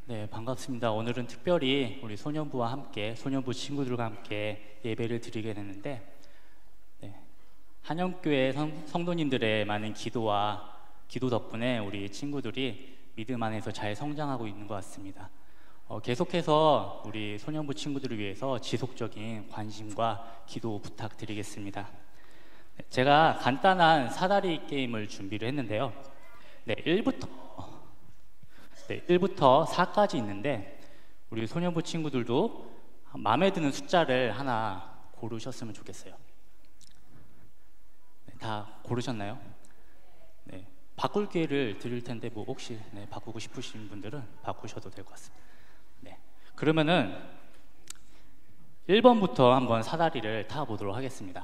네, 반갑습니다. 오늘은 특별히 우리 소년부와 함께, 소년부 친구들과 함께 예배를 드리게 됐는데, 네, 한영교회 성도님들의 많은 기도 덕분에 우리 친구들이 믿음 안에서 잘 성장하고 있는 것 같습니다. 계속해서 우리 소년부 친구들을 위해서 지속적인 관심과 기도 부탁드리겠습니다. 제가 간단한 사다리 게임을 준비를 했는데요. 네, 1부터 4까지 있는데 우리 소년부 친구들도 마음에 드는 숫자를 하나 고르셨으면 좋겠어요. 네, 다 고르셨나요? 네, 바꿀 기회를 드릴 텐데 뭐 혹시 바꾸고 싶으신 분들은 바꾸셔도 될 것 같습니다. 네, 그러면은 1번부터 한번 사다리를 타보도록 하겠습니다.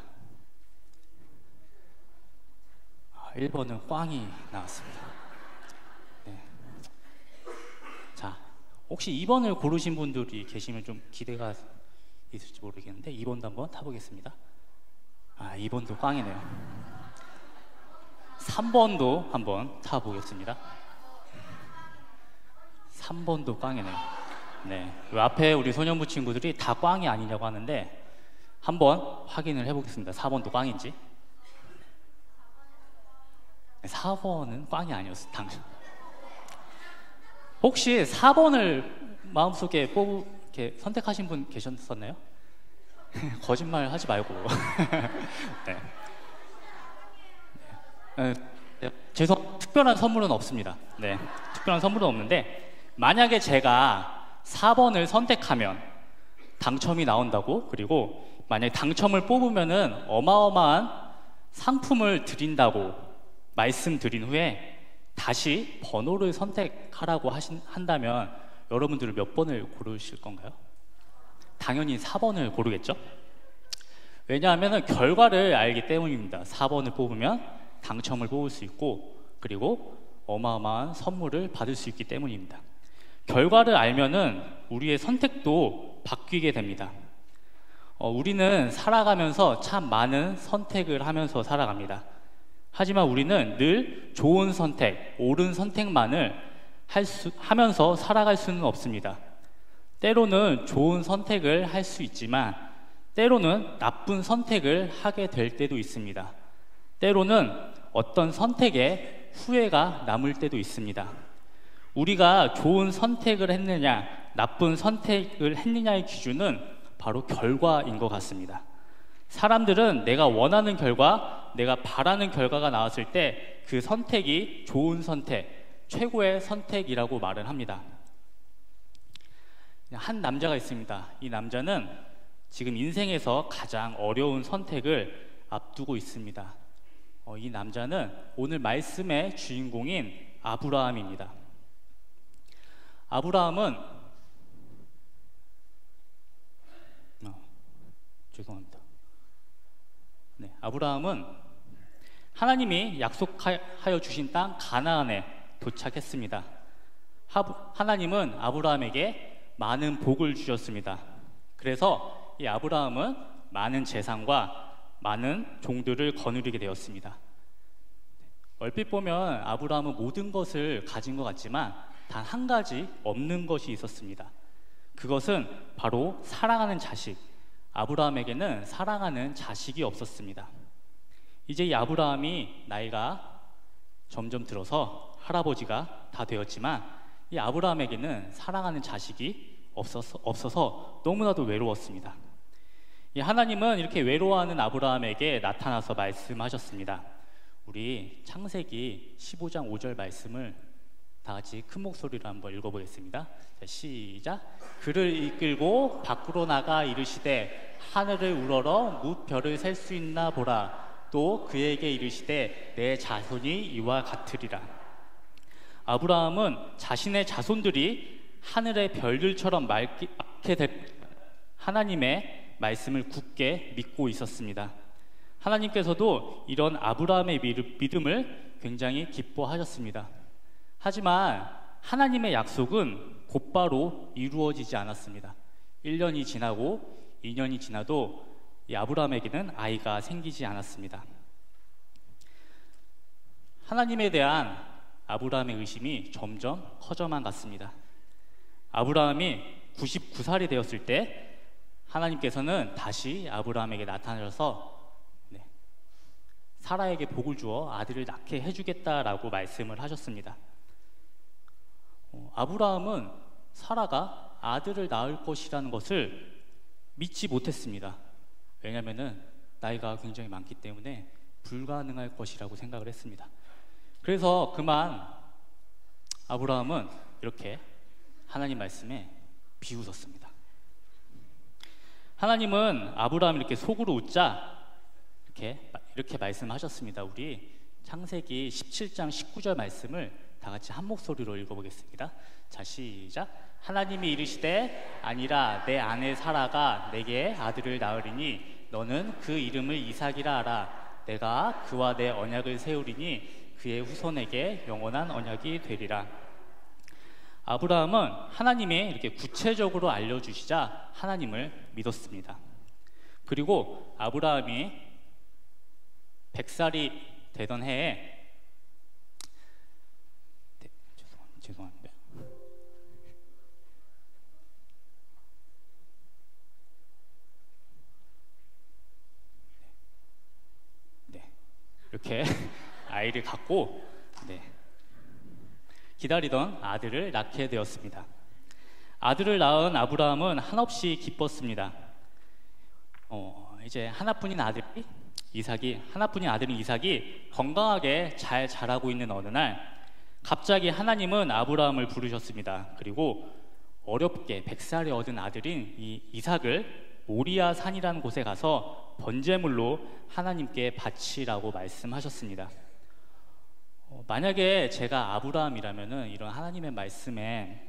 1번은 꽝이 나왔습니다. 혹시 2번을 고르신 분들이 계시면 좀 기대가 있을지 모르겠는데 2번도 한번 타보겠습니다. 2번도 꽝이네요. 3번도 한번 타보겠습니다. 3번도 꽝이네요. 네, 앞에 우리 소년부 친구들이 다 꽝이 아니냐고 하는데 한번 확인을 해보겠습니다. 4번도 꽝인지. 4번은 꽝이 아니었어요. 혹시 4번을 마음속에 이렇게 선택하신 분 계셨었나요? 거짓말 하지 말고. 네. 특별한 선물은 없습니다. 네, 특별한 선물은 없는데 만약에 제가 4번을 선택하면 당첨이 나온다고, 그리고 만약에 당첨을 뽑으면은 어마어마한 상품을 드린다고 말씀드린 후에 다시 번호를 선택하라고 한다면 여러분들은 몇 번을 고르실 건가요? 당연히 4번을 고르겠죠? 왜냐하면 결과를 알기 때문입니다. 4번을 뽑으면 당첨을 뽑을 수 있고, 그리고 어마어마한 선물을 받을 수 있기 때문입니다. 결과를 알면은 우리의 선택도 바뀌게 됩니다. 우리는 살아가면서 참 많은 선택을 하면서 살아갑니다. 하지만 우리는 늘 좋은 선택, 옳은 선택만을 하면서 살아갈 수는 없습니다. 때로는 좋은 선택을 할 수 있지만 때로는 나쁜 선택을 하게 될 때도 있습니다. 때로는 어떤 선택에 후회가 남을 때도 있습니다. 우리가 좋은 선택을 했느냐, 나쁜 선택을 했느냐의 기준은 바로 결과인 것 같습니다. 사람들은 내가 원하는 결과, 내가 바라는 결과가 나왔을 때 그 선택이 좋은 선택, 최고의 선택이라고 말을 합니다. 한 남자가 있습니다. 이 남자는 지금 인생에서 가장 어려운 선택을 앞두고 있습니다. 이 남자는 오늘 말씀의 주인공인 아브라함입니다. 아브라함은 죄송합니다. 네, 아브라함은 하나님이 약속하여 주신 땅 가나안에 도착했습니다. 하나님은 아브라함에게 많은 복을 주셨습니다. 그래서 이 아브라함은 많은 재산과 많은 종들을 거느리게 되었습니다. 얼핏 보면 아브라함은 모든 것을 가진 것 같지만 단 한 가지 없는 것이 있었습니다. 그것은 바로 사랑하는 자식. 아브라함에게는 사랑하는 자식이 없었습니다. 이제 이 아브라함이 나이가 점점 들어서 할아버지가 다 되었지만 이 아브라함에게는 사랑하는 자식이 없어서 너무나도 외로웠습니다. 이 하나님은 이렇게 외로워하는 아브라함에게 나타나서 말씀하셨습니다. 우리 창세기 15장 5절 말씀을 다 같이 큰 목소리로 한번 읽어보겠습니다. 자, 시작. 그를 이끌고 밖으로 나가 이르시되 하늘을 우러러 무별을 셀 수 있나 보라. 또 그에게 이르시되 내 자손이 이와 같으리라. 아브라함은 자신의 자손들이 하늘의 별들처럼 많게 될 하나님의 말씀을 굳게 믿고 있었습니다. 하나님께서도 이런 아브라함의 믿음을 굉장히 기뻐하셨습니다. 하지만 하나님의 약속은 곧바로 이루어지지 않았습니다. 1년이 지나고 2년이 지나도 이 아브라함에게는 아이가 생기지 않았습니다. 하나님에 대한 아브라함의 의심이 점점 커져만 갔습니다. 아브라함이 99살이 되었을 때 하나님께서는 다시 아브라함에게 나타나셔서 사라에게 복을 주어 아들을 낳게 해주겠다라고 말씀을 하셨습니다. 아브라함은 사라가 아들을 낳을 것이라는 것을 믿지 못했습니다. 왜냐하면 나이가 굉장히 많기 때문에 불가능할 것이라고 생각을 했습니다. 그래서 그만 아브라함은 이렇게 하나님 말씀에 비웃었습니다. 하나님은 아브라함이 이렇게 속으로 웃자 이렇게 말씀하셨습니다. 우리 창세기 17장 19절 말씀을 다 같이 한 목소리로 읽어보겠습니다. 자, 시작. 하나님이 이르시되 아니라 내 아내 사라가 내게 아들을 낳으리니 너는 그 이름을 이삭이라 하라. 내가 그와 내 언약을 세우리니 그의 후손에게 영원한 언약이 되리라. 아브라함은 하나님이 이렇게 구체적으로 알려주시자 하나님을 믿었습니다. 그리고 아브라함이 100살이 되던 해에 죄송합니다. 이렇게 아이를 갖고 기다리던 아들을 낳게 되었습니다. 아들을 낳은 아브라함은 한없이 기뻤습니다. 이제 하나뿐인 아들인 이삭이 건강하게 잘 자라고 있는 어느 날 갑자기 하나님은 아브라함을 부르셨습니다. 그리고 어렵게 100살에 얻은 아들인 이 이삭을 모리아 산이라는 곳에 가서 번제물로 하나님께 바치라고 말씀하셨습니다. 만약에 제가 아브라함이라면 이런 하나님의 말씀에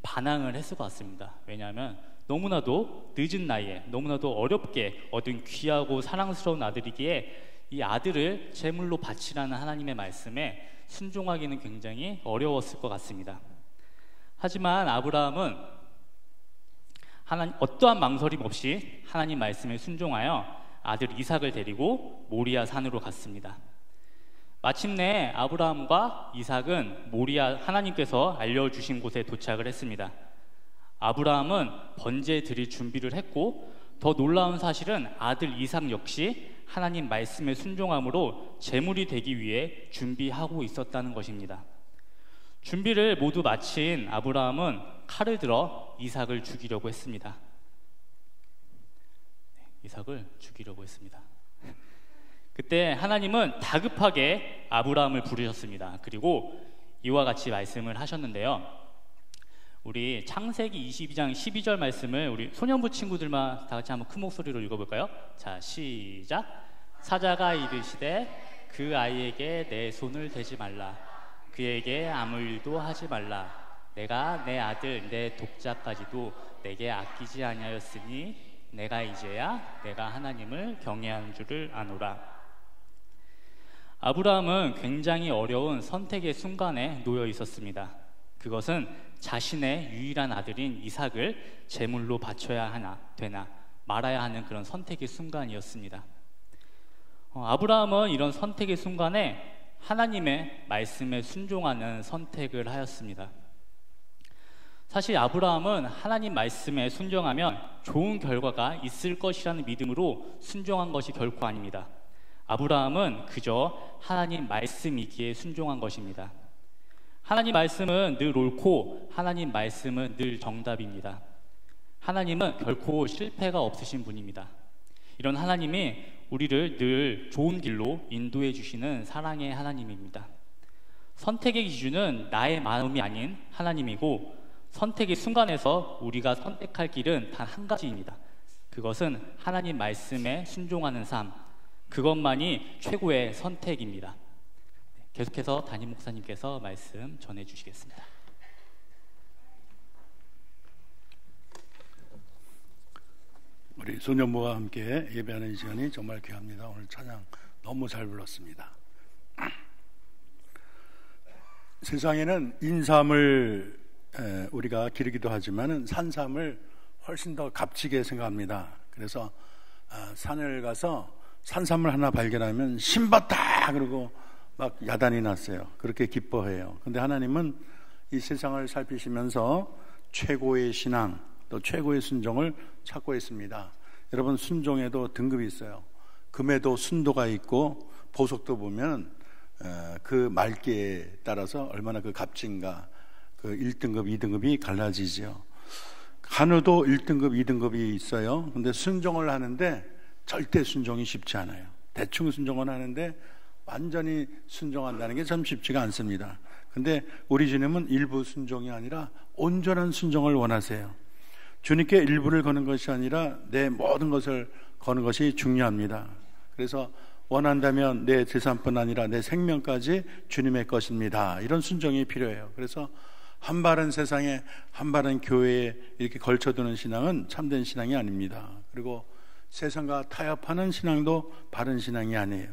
반항을 했을 것 같습니다. 왜냐하면 너무나도 늦은 나이에 너무나도 어렵게 얻은 귀하고 사랑스러운 아들이기에 이 아들을 제물로 바치라는 하나님의 말씀에 순종하기는 굉장히 어려웠을 것 같습니다. 하지만 아브라함은 어떠한 망설임 없이 하나님 말씀에 순종하여 아들 이삭을 데리고 모리아 산으로 갔습니다. 마침내 아브라함과 이삭은 모리아 하나님께서 알려주신 곳에 도착을 했습니다. 아브라함은 번제 드릴 준비를 했고 더 놀라운 사실은 아들 이삭 역시 하나님 말씀에 순종함으로 제물이 되기 위해 준비하고 있었다는 것입니다. 준비를 모두 마친 아브라함은 칼을 들어 이삭을 죽이려고 했습니다. 그때 하나님은 다급하게 아브라함을 부르셨습니다. 그리고 이와 같이 말씀을 하셨는데요. 우리 창세기 22장 12절 말씀을 우리 소년부 친구들만 다 같이 한번 큰 목소리로 읽어볼까요? 자, 시작. 사자가 이르시되 그 아이에게 내 손을 대지 말라. 그에게 아무 일도 하지 말라. 내가 내 아들 내 독자까지도 내게 아끼지 아니하였으니 내가 이제야 내가 하나님을 경외하는 줄을 아노라. 아브라함은 굉장히 어려운 선택의 순간에 놓여 있었습니다. 그것은 자신의 유일한 아들인 이삭을 제물로 바쳐야 되나 말아야 하는 그런 선택의 순간이었습니다. 아브라함은 이런 선택의 순간에 하나님의 말씀에 순종하는 선택을 하였습니다. 사실 아브라함은 하나님 말씀에 순종하면 좋은 결과가 있을 것이라는 믿음으로 순종한 것이 결코 아닙니다. 아브라함은 그저 하나님 말씀이기에 순종한 것입니다. 하나님 말씀은 늘 옳고 하나님 말씀은 늘 정답입니다. 하나님은 결코 실패가 없으신 분입니다. 이런 하나님이 우리를 늘 좋은 길로 인도해 주시는 사랑의 하나님입니다. 선택의 기준은 나의 마음이 아닌 하나님이고 선택의 순간에서 우리가 선택할 길은 단 한 가지입니다. 그것은 하나님 말씀에 순종하는 삶, 그것만이 최고의 선택입니다. 계속해서 담임 목사님께서 말씀 전해 주시겠습니다. 우리 소년부와 함께 예배하는 이 시간이 정말 귀합니다. 오늘 찬양 너무 잘 불렀습니다. 세상에는 인삼을 우리가 기르기도 하지만 산삼을 훨씬 더 값지게 생각합니다. 그래서 산을 가서 산삼을 하나 발견하면 신봤다 그러고 막 야단이 났어요. 그렇게 기뻐해요. 근데 하나님은 이 세상을 살피시면서 최고의 신앙, 또 최고의 순종을 찾고 있습니다. 여러분, 순종에도 등급이 있어요. 금에도 순도가 있고 보석도 보면 그 말기에 따라서 얼마나 그 값진가, 그 1등급, 2등급이 갈라지죠. 한우도 1등급, 2등급이 있어요. 근데 순종을 하는데 절대 순종이 쉽지 않아요. 대충 순종은 하는데 완전히 순종한다는 게 참 쉽지가 않습니다. 근데 우리 주님은 일부 순종이 아니라 온전한 순종을 원하세요. 주님께 일부를 거는 것이 아니라 내 모든 것을 거는 것이 중요합니다. 그래서 원한다면 내 재산뿐 아니라 내 생명까지 주님의 것입니다. 이런 순종이 필요해요. 그래서 한 발은 세상에, 한 발은 교회에 이렇게 걸쳐두는 신앙은 참된 신앙이 아닙니다. 그리고 세상과 타협하는 신앙도 바른 신앙이 아니에요.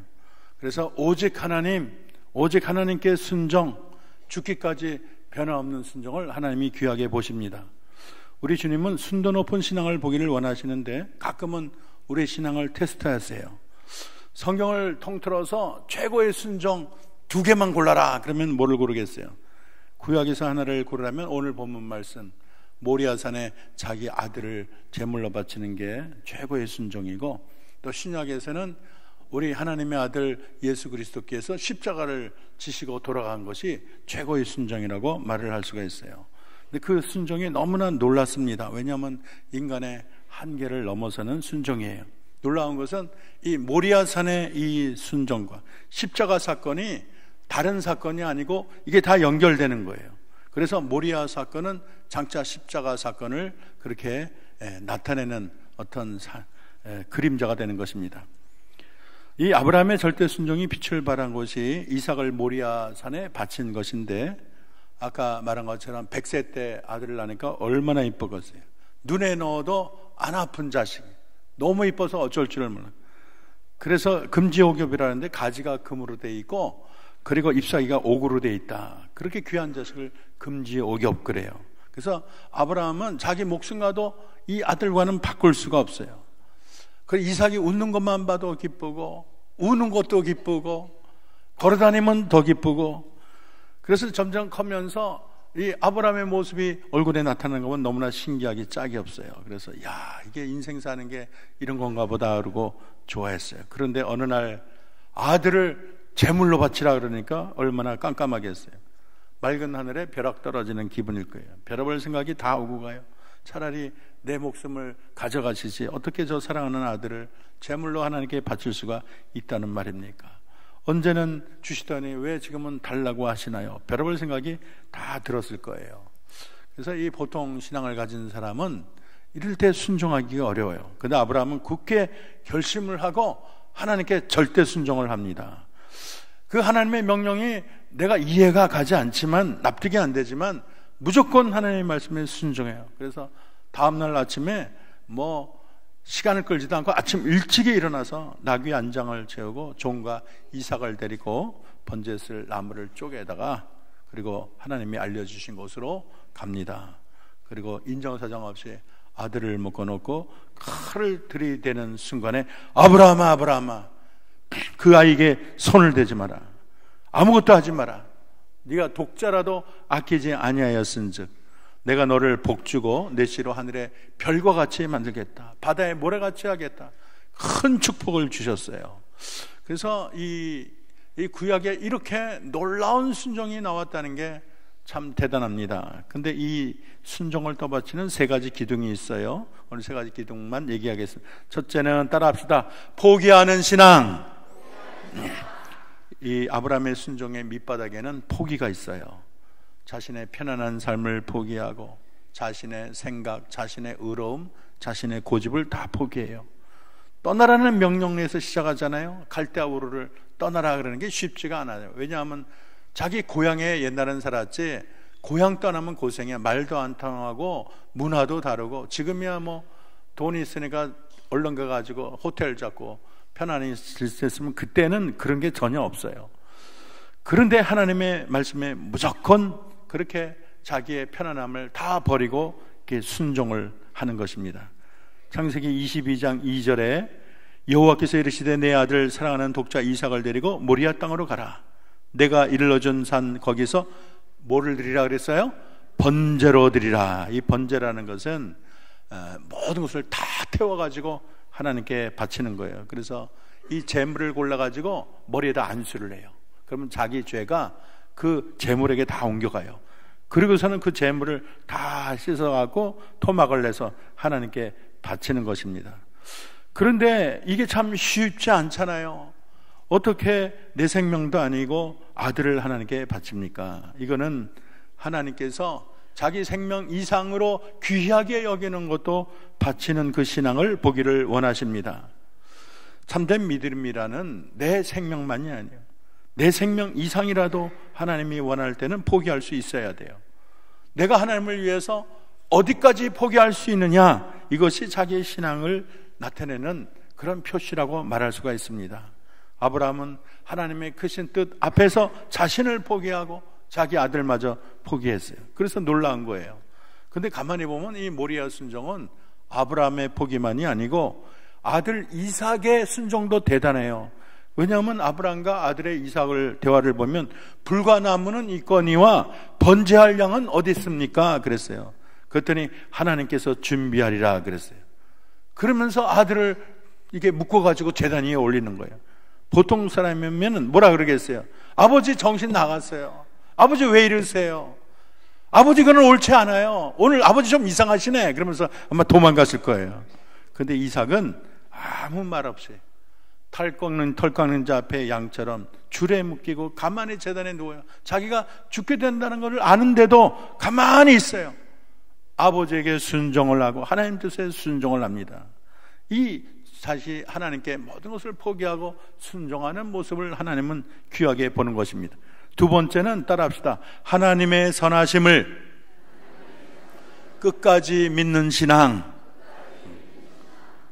그래서 오직 하나님, 오직 하나님께 순종, 죽기까지 변화없는 순종을 하나님이 귀하게 보십니다. 우리 주님은 순도 높은 신앙을 보기를 원하시는데 가끔은 우리 신앙을 테스트하세요. 성경을 통틀어서 최고의 순종 2개만 골라라. 그러면 뭐를 고르겠어요? 구약에서 하나를 고르라면 오늘 본문 말씀, 모리아산에 자기 아들을 제물로 바치는 게 최고의 순종이고, 또 신약에서는 우리 하나님의 아들 예수 그리스도께서 십자가를 지시고 돌아간 것이 최고의 순종이라고 말을 할 수가 있어요. 근데 그 순종이 너무나 놀랐습니다. 왜냐하면 인간의 한계를 넘어서는 순종이에요. 놀라운 것은 이 모리아산의 이 순종과 십자가 사건이 다른 사건이 아니고 이게 다 연결되는 거예요. 그래서 모리아 사건은 장차 십자가 사건을 그렇게 나타내는 어떤 그림자가 되는 것입니다. 이 아브라함의 절대 순종이 빛을 발한 곳이 이삭을 모리아 산에 바친 것인데, 아까 말한 것처럼 100세 때 아들을 낳으니까 얼마나 이쁘겠어요. 눈에 넣어도 안 아픈 자식, 너무 이뻐서 어쩔 줄을 몰라. 그래서 금지옥엽이라는데 가지가 금으로 돼 있고, 그리고 잎사귀가 옥으로 돼 있다. 그렇게 귀한 자식을 금지옥엽 그래요. 그래서 아브라함은 자기 목숨과도 이 아들과는 바꿀 수가 없어요. 그 이삭이 웃는 것만 봐도 기쁘고, 우는 것도 기쁘고, 걸어다니면 더 기쁘고, 그래서 점점 커면서 이 아브라함의 모습이 얼굴에 나타나는 것은 너무나 신기하기 짝이 없어요. 그래서 야, 이게 인생 사는 게 이런 건가 보다 그러고 좋아했어요. 그런데 어느 날 아들을 제물로 바치라 그러니까 얼마나 깜깜하겠어요. 맑은 하늘에 벼락 떨어지는 기분일 거예요. 벼락볼 생각이 다 오고 가요. 차라리 내 목숨을 가져가시지 어떻게 저 사랑하는 아들을 제물로 하나님께 바칠 수가 있다는 말입니까? 언제는 주시더니 왜 지금은 달라고 하시나요? 벼락볼 생각이 다 들었을 거예요. 그래서 이 보통 신앙을 가진 사람은 이럴 때 순종하기가 어려워요. 그런데 아브라함은 굳게 결심을 하고 하나님께 절대 순종을 합니다. 그 하나님의 명령이 내가 이해가 가지 않지만, 납득이 안 되지만 무조건 하나님의 말씀에 순종해요. 그래서 다음날 아침에 시간을 끌지도 않고 아침 일찍이 일어나서 나귀 안장을 채우고 종과 이삭을 데리고 번제쓸 나무를 쪼개다가, 그리고 하나님이 알려주신 곳으로 갑니다. 그리고 인정사정 없이 아들을 묶어놓고 칼을 들이대는 순간에 아브라함아, 아브라함아, 그 아이에게 손을 대지 마라. 아무것도 하지 마라. 네가 독자라도 아끼지 아니하였은즉 내가 너를 복주고 내 씨로 하늘의 별과 같이 만들겠다. 바다의 모래같이 하겠다. 큰 축복을 주셨어요. 그래서 이 구약에 이렇게 놀라운 순종이 나왔다는 게 참 대단합니다. 근데 이 순종을 떠받치는 3가지 기둥이 있어요. 오늘 3가지 기둥만 얘기하겠습니다. 첫째는 따라합시다. 포기하는 신앙. 이 아브라함의 순종의 밑바닥에는 포기가 있어요. 자신의 편안한 삶을 포기하고 자신의 생각, 자신의 의로움, 자신의 고집을 다 포기해요. 떠나라는 명령에서 시작하잖아요. 갈대아우르를 떠나라 그러는 게 쉽지가 않아요. 왜냐하면 자기 고향에 옛날엔 살았지, 고향 떠나면 고생이야. 말도 안 통하고 문화도 다르고, 지금이야 돈이 있으니까 얼른 가가지고 호텔 잡고 편안히 있을 수 있으면, 그때는 그런 게 전혀 없어요. 그런데 하나님의 말씀에 무조건 그렇게 자기의 편안함을 다 버리고 이렇게 순종을 하는 것입니다. 창세기 22장 2절에 여호와께서 이르시되 내 아들 사랑하는 독자 이삭을 데리고 모리아 땅으로 가라. 내가 이르러준 산 거기서 뭐를 드리라 그랬어요? 번제로 드리라. 이 번제라는 것은 모든 것을 다 태워가지고 하나님께 바치는 거예요. 그래서 이 제물을 골라가지고 머리에다 안수를 해요. 그러면 자기 죄가 그 제물에게 다 옮겨가요. 그리고서는 그 제물을 다 씻어갖고 토막을 내서 하나님께 바치는 것입니다. 그런데 이게 참 쉽지 않잖아요. 어떻게 내 생명도 아니고 아들을 하나님께 바칩니까? 이거는 하나님께서 자기 생명 이상으로 귀하게 여기는 것도 바치는 그 신앙을 보기를 원하십니다. 참된 믿음이라는 내 생명만이 아니에요. 내 생명 이상이라도 하나님이 원할 때는 포기할 수 있어야 돼요. 내가 하나님을 위해서 어디까지 포기할 수 있느냐, 이것이 자기의 신앙을 나타내는 그런 표시라고 말할 수가 있습니다. 아브라함은 하나님의 크신 뜻 앞에서 자신을 포기하고 자기 아들마저 포기했어요. 그래서 놀라운 거예요. 근데 가만히 보면 이 모리아 순종은 아브라함의 포기만이 아니고 아들 이삭의 순종도 대단해요. 왜냐하면 아브라함과 아들의 이삭을 대화를 보면 불과 나무는 있거니와 번제할 양은 어디 있습니까? 그랬어요. 그랬더니 하나님께서 준비하리라 그랬어요. 그러면서 아들을 이게 묶어가지고 제단 위에 올리는 거예요. 보통 사람이면 뭐라 그러겠어요? 아버지 정신 나갔어요. 아버지 왜 이러세요? 아버지 그건 옳지 않아요. 오늘 아버지 좀 이상하시네. 그러면서 아마 도망갔을 거예요. 근데 이삭은 아무 말 없이 털 깎는 자 앞에 양처럼 줄에 묶이고 가만히 제단에 누워요. 자기가 죽게 된다는 것을 아는데도 가만히 있어요. 아버지에게 순종을 하고 하나님 뜻에 순종을 합니다. 이 다시 하나님께 모든 것을 포기하고 순종하는 모습을 하나님은 귀하게 보는 것입니다. 두 번째는 따라합시다. 하나님의 선하심을 끝까지 믿는 신앙.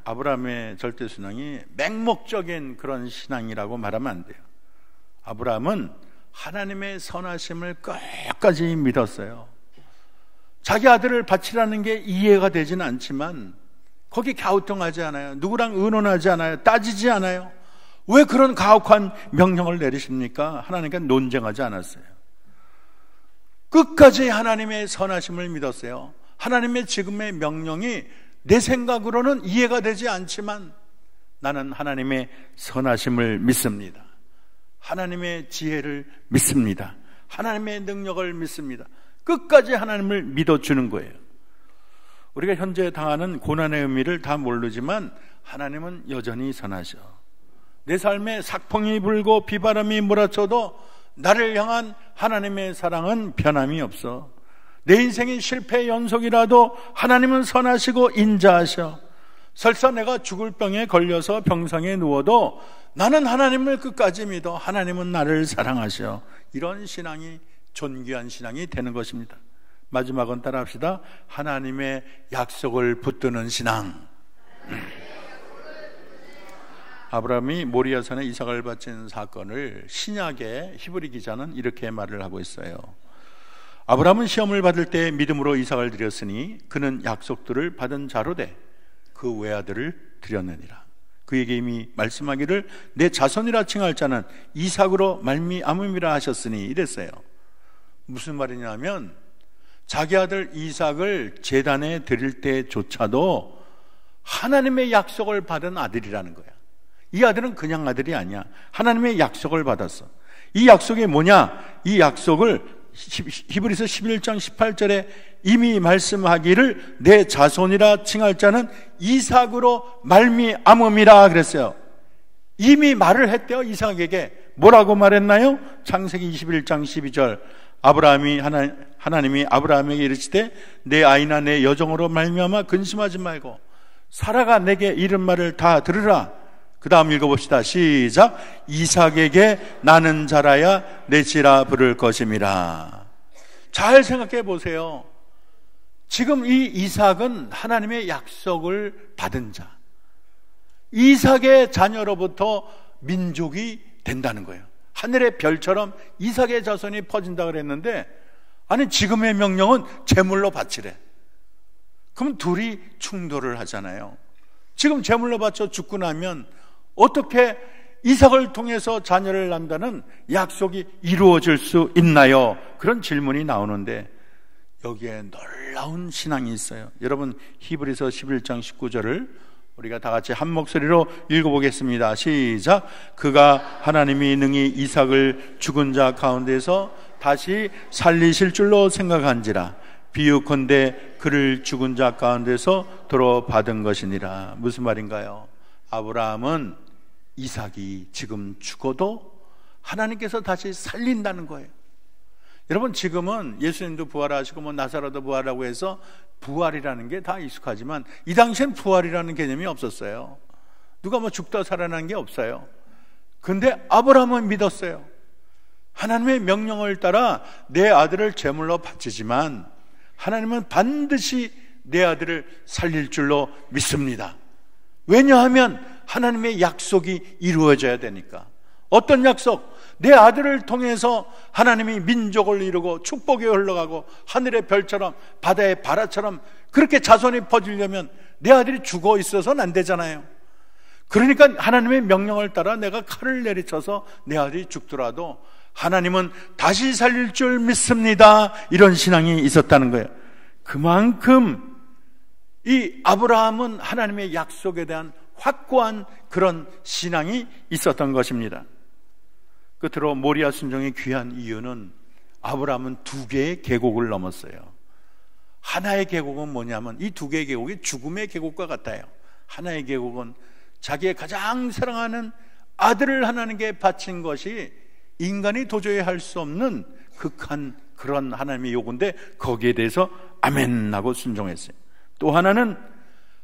아브라함의 절대신앙이 맹목적인 그런 신앙이라고 말하면 안 돼요. 아브라함은 하나님의 선하심을 끝까지 믿었어요. 자기 아들을 바치라는 게 이해가 되지는 않지만 거기 갸우뚱하지 않아요. 누구랑 의논하지 않아요. 따지지 않아요. 왜 그런 가혹한 명령을 내리십니까? 하나님과 논쟁하지 않았어요. 끝까지 하나님의 선하심을 믿었어요. 하나님의 지금의 명령이 내 생각으로는 이해가 되지 않지만 나는 하나님의 선하심을 믿습니다. 하나님의 지혜를 믿습니다. 하나님의 능력을 믿습니다. 끝까지 하나님을 믿어주는 거예요. 우리가 현재 당하는 고난의 의미를 다 모르지만 하나님은 여전히 선하셔. 내 삶에 삭풍이 불고 비바람이 몰아쳐도 나를 향한 하나님의 사랑은 변함이 없어. 내 인생이 실패의 연속이라도 하나님은 선하시고 인자하셔. 설사 내가 죽을 병에 걸려서 병상에 누워도 나는 하나님을 끝까지 믿어. 하나님은 나를 사랑하셔. 이런 신앙이 존귀한 신앙이 되는 것입니다. 마지막은 따라합시다. 하나님의 약속을 붙드는 신앙. 아브라함이 모리아산에 이삭을 바친 사건을 신약의 히브리 기자는 이렇게 말을 하고 있어요. 아브라함은 시험을 받을 때 믿음으로 이삭을 드렸으니 그는 약속들을 받은 자로 돼 그 외아들을 드렸느니라. 그에게 이미 말씀하기를 내 자손이라 칭할 자는 이삭으로 말미암음이라 하셨으니 이랬어요. 무슨 말이냐면 자기 아들 이삭을 제단에 드릴 때조차도 하나님의 약속을 받은 아들이라는 거야. 이 아들은 그냥 아들이 아니야. 하나님의 약속을 받았어. 이 약속이 뭐냐? 이 약속을 히브리서 11장 18절에 이미 말씀하기를 내 자손이라 칭할 자는 이삭으로 말미암음이라 그랬어요. 이미 말을 했대요. 이삭에게 뭐라고 말했나요? 창세기 21장 12절 하나님이 아브라함에게 이르시되 내 아이나 내 여종으로 말미암아 근심하지 말고 사라가 내게 이른 말을 다 들으라. 그 다음 읽어봅시다. 시작. 이삭에게 나는 자라야 내지라 부를 것임이라. 잘 생각해 보세요. 지금 이 이삭은 하나님의 약속을 받은 자, 이삭의 자녀로부터 민족이 된다는 거예요. 하늘의 별처럼 이삭의 자손이 퍼진다 그랬는데 아니 지금의 명령은 제물로 바치래. 그럼 둘이 충돌을 하잖아요. 지금 제물로 바쳐 죽고 나면 어떻게 이삭을 통해서 자녀를 낳는다는 약속이 이루어질 수 있나요? 그런 질문이 나오는데 여기에 놀라운 신앙이 있어요. 여러분, 히브리서 11장 19절을 우리가 다 같이 한 목소리로 읽어보겠습니다. 시작. 그가 하나님이 능히 이삭을 죽은 자 가운데서 다시 살리실 줄로 생각한지라. 비유컨대 그를 죽은 자 가운데서 도로 받은 것이니라. 무슨 말인가요? 아브라함은 이삭이 지금 죽어도 하나님께서 다시 살린다는 거예요. 여러분, 지금은 예수님도 부활하시고 뭐 나사로도 부활하고 해서 부활이라는 게 다 익숙하지만 이 당시엔 부활이라는 개념이 없었어요. 누가 뭐 죽다 살아난 게 없어요. 근데 아브라함은 믿었어요. 하나님의 명령을 따라 내 아들을 제물로 바치지만 하나님은 반드시 내 아들을 살릴 줄로 믿습니다. 왜냐하면 하나님의 약속이 이루어져야 되니까. 어떤 약속? 내 아들을 통해서 하나님이 민족을 이루고 축복이 흘러가고 하늘의 별처럼 바다의 바라처럼 그렇게 자손이 퍼지려면 내 아들이 죽어 있어서는 안 되잖아요. 그러니까 하나님의 명령을 따라 내가 칼을 내리쳐서 내 아들이 죽더라도 하나님은 다시 살릴 줄 믿습니다. 이런 신앙이 있었다는 거예요. 그만큼 이 아브라함은 하나님의 약속에 대한 확고한 그런 신앙이 있었던 것입니다. 끝으로 모리아 순종이 귀한 이유는 아브라함은 두 개의 계곡을 넘었어요. 하나의 계곡은 뭐냐면 이 두 개의 계곡이 죽음의 계곡과 같아요. 하나의 계곡은 자기의 가장 사랑하는 아들을 하나님께 바친 것이 인간이 도저히 할 수 없는 극한 그런 하나님의 요구인데 거기에 대해서 아멘 하고 순종했어요. 또 하나는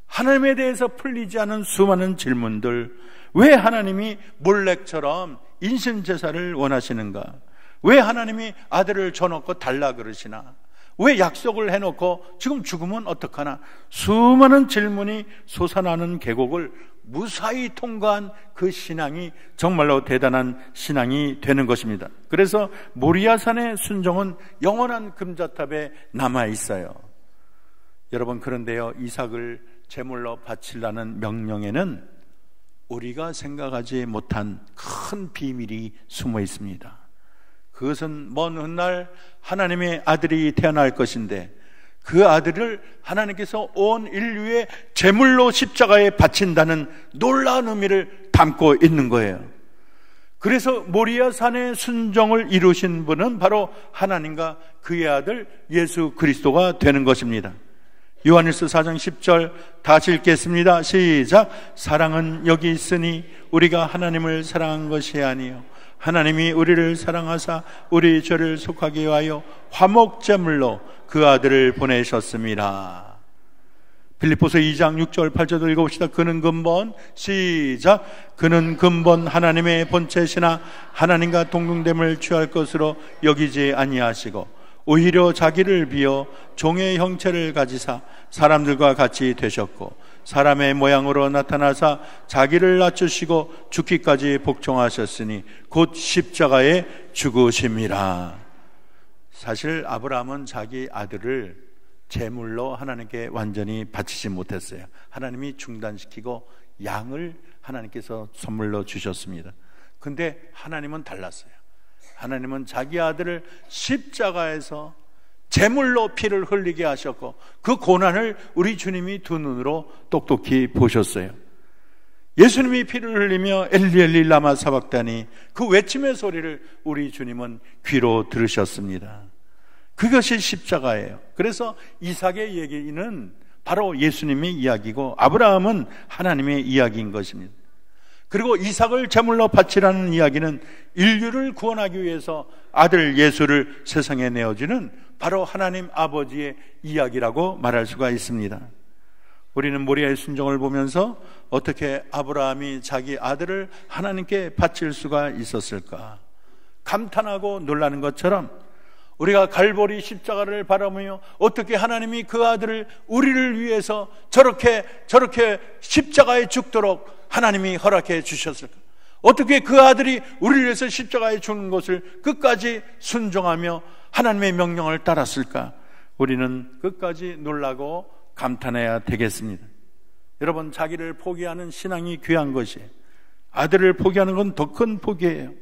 하나님에 대해서 풀리지 않은 수많은 질문들. 왜 하나님이 몰렉처럼 인신제사를 원하시는가? 왜 하나님이 아들을 줘놓고 달라 그러시나? 왜 약속을 해놓고 지금 죽으면 어떡하나? 수많은 질문이 솟아나는 계곡을 무사히 통과한 그 신앙이 정말로 대단한 신앙이 되는 것입니다. 그래서 모리아산의 순종은 영원한 금자탑에 남아있어요. 여러분, 그런데요, 이삭을 제물로 바치라는 명령에는 우리가 생각하지 못한 큰 비밀이 숨어 있습니다. 그것은 먼 훗날 하나님의 아들이 태어날 것인데 그 아들을 하나님께서 온 인류의 제물로 십자가에 바친다는 놀라운 의미를 담고 있는 거예요. 그래서 모리아산의 순종을 이루신 분은 바로 하나님과 그의 아들 예수 그리스도가 되는 것입니다. 요한일서 4장 10절 다시 읽겠습니다. 시작. 사랑은 여기 있으니 우리가 하나님을 사랑한 것이 아니요 하나님이 우리를 사랑하사 우리 죄를 속하게 위하여 화목제물로 그 아들을 보내셨습니다. 빌립보서 2장 6절 8절도 읽어봅시다. 그는 근본, 시작. 그는 근본 하나님의 본체시나 하나님과 동등됨을 취할 것으로 여기지 아니하시고 오히려 자기를 비어 종의 형체를 가지사 사람들과 같이 되셨고 사람의 모양으로 나타나사 자기를 낮추시고 죽기까지 복종하셨으니 곧 십자가에 죽으심이라. 사실 아브라함은 자기 아들을 제물로 하나님께 완전히 바치지 못했어요. 하나님이 중단시키고 양을 하나님께서 선물로 주셨습니다. 근데 하나님은 달랐어요. 하나님은 자기 아들을 십자가에서 제물로 피를 흘리게 하셨고 그 고난을 우리 주님이 두 눈으로 똑똑히 보셨어요. 예수님이 피를 흘리며 엘리 엘리 라마 사박다니 그 외침의 소리를 우리 주님은 귀로 들으셨습니다. 그것이 십자가예요. 그래서 이삭의 얘기는 바로 예수님의 이야기고 아브라함은 하나님의 이야기인 것입니다. 그리고 이삭을 제물로 바치라는 이야기는 인류를 구원하기 위해서 아들 예수를 세상에 내어주는 바로 하나님 아버지의 이야기라고 말할 수가 있습니다. 우리는 모리아의 순종을 보면서 어떻게 아브라함이 자기 아들을 하나님께 바칠 수가 있었을까 감탄하고 놀라는 것처럼 우리가 갈보리 십자가를 바라보며 어떻게 하나님이 그 아들을 우리를 위해서 저렇게 십자가에 죽도록 하나님이 허락해 주셨을까? 어떻게 그 아들이 우리를 위해서 십자가에 죽는 것을 끝까지 순종하며 하나님의 명령을 따랐을까? 우리는 끝까지 놀라고 감탄해야 되겠습니다. 여러분, 자기를 포기하는 신앙이 귀한 것이에요. 아들을 포기하는 건 더 큰 포기예요.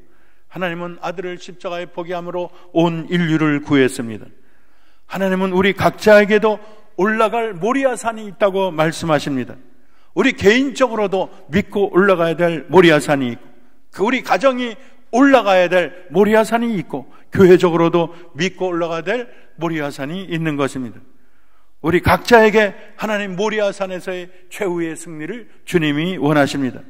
하나님은 아들을 십자가에 포기함으로 온 인류를 구했습니다. 하나님은 우리 각자에게도 올라갈 모리아산이 있다고 말씀하십니다. 우리 개인적으로도 믿고 올라가야 될 모리아산이 있고, 우리 가정이 올라가야 될 모리아산이 있고, 교회적으로도 믿고 올라가야 될 모리아산이 있는 것입니다. 우리 각자에게 하나님 모리아산에서의 최후의 승리를 주님이 원하십니다.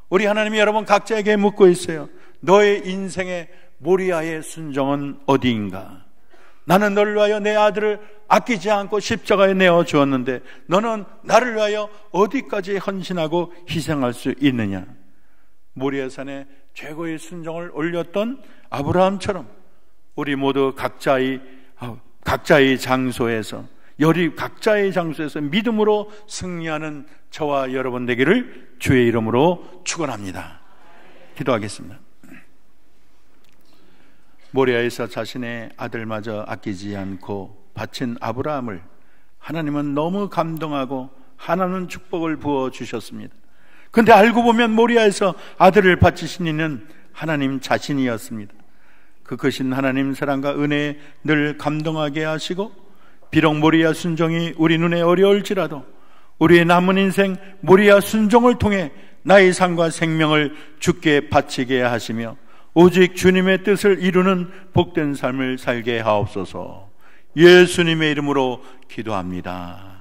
우리 하나님이 여러분 각자에게 묻고 있어요. 너의 인생의 모리아의 순종은 어디인가? 나는 너를 위하여 내 아들을 아끼지 않고 십자가에 내어 주었는데 너는 나를 위하여 어디까지 헌신하고 희생할 수 있느냐? 모리아산에 최고의 순종을 올렸던 아브라함처럼 우리 모두 각자의 장소에서 각자의 장소에서 믿음으로 승리하는 저와 여러분 되기를 주의 이름으로 축원합니다. 기도하겠습니다. 모리아에서 자신의 아들마저 아끼지 않고 바친 아브라함을 하나님은 너무 감동하고 하나님 축복을 부어주셨습니다. 그런데 알고 보면 모리아에서 아들을 바치신 이는 하나님 자신이었습니다. 그 크신 하나님 사랑과 은혜에 늘 감동하게 하시고, 비록 모리아 순종이 우리 눈에 어려울지라도 우리의 남은 인생 모리아 순종을 통해 나의 삶과 생명을 주께 바치게 하시며 오직 주님의 뜻을 이루는 복된 삶을 살게 하옵소서. 예수님의 이름으로 기도합니다.